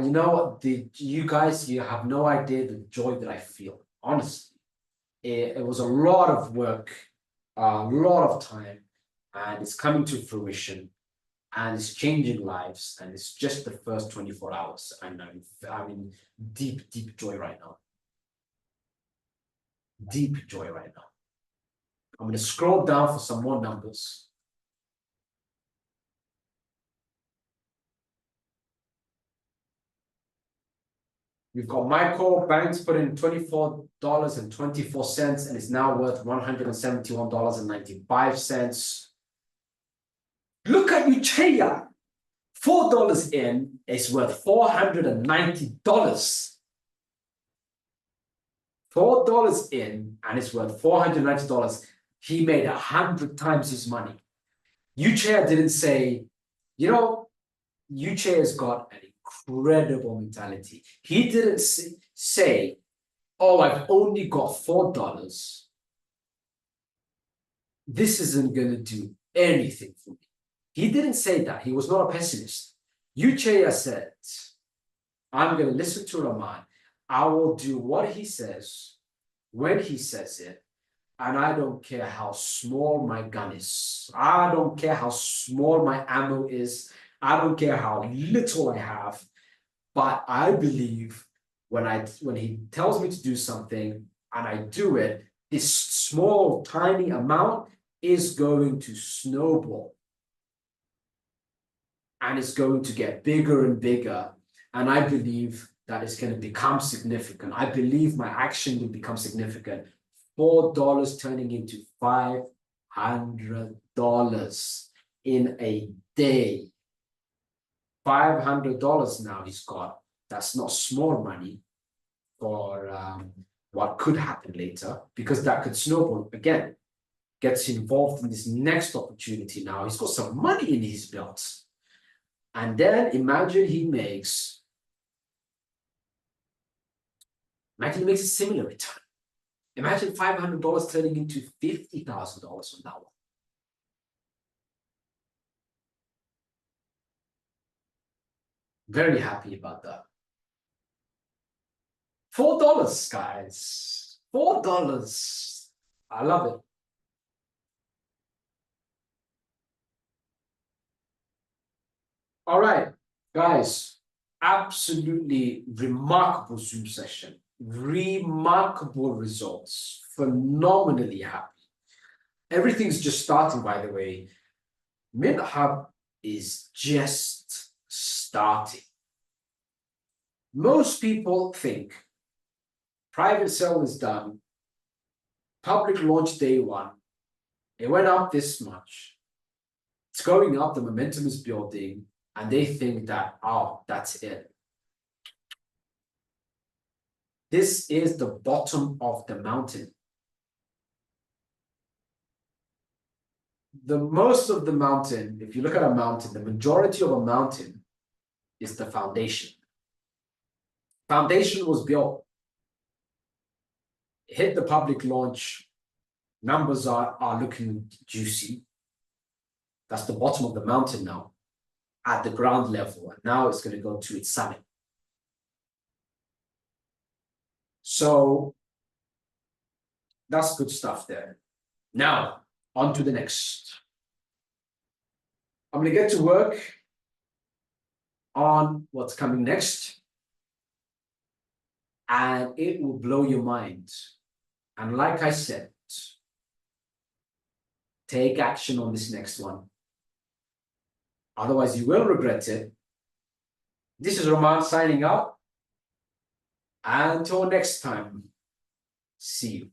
Speaker 1: You know what, you guys, you have no idea the joy that I feel. Honestly, it was a lot of work, a lot of time, and it's coming to fruition, and it's changing lives, and it's just the first 24 hours, and I'm in deep, deep joy right now. Deep joy right now. I'm going to scroll down for some more numbers. We've got Michael Banks put in $24.24 and is now worth $171.95. Look at Uchea. $4 in is worth $490. $4 in and it's worth $490. He made 100 times his money. Uchea didn't say, you know, Uchea has got an incredible mentality. He didn't say, oh, I've only got $4. This isn't going to do anything for me. He didn't say that. He was not a pessimist. Uchea said, I'm going to listen to Rahman. I will do what he says when he says it. And I don't care how small my gun is. I don't care how small my ammo is. I don't care how little I have. But I believe when he tells me to do something and I do it, this small, tiny amount is going to snowball. And it's going to get bigger and bigger. And I believe that it's going to become significant. I believe my action will become significant. $4 turning into $500 in a day. $500 now he's got. That's not small money for what could happen later, because that could snowball again. Gets involved in this next opportunity now. He's got some money in his belt. And then imagine he makes a similar return. Imagine $500 turning into $50,000 from that one. Very happy about that. $4, guys. $4. I love it. All right, guys. Absolutely remarkable Zoom session. Remarkable results. Phenomenally happy. Everything's just starting, by the way. MintHub is just starting. Most people think private sale is done, public launch day one, it went up this much, it's going up, the momentum is building, and they think that, oh, that's it. This is the bottom of the mountain. The most of the mountain, if you look at a mountain, the majority of a mountain is the foundation. Foundation was built, hit the public launch, numbers are looking juicy. That's the bottom of the mountain now, at the ground level, and now it's going to go to its summit. So that's good stuff there. Now, on to the next. I'm going to get to work on what's coming next, and it will blow your mind. And like I said, take action on this next one. Otherwise, you will regret it. This is Rahman signing out. Until next time, see you.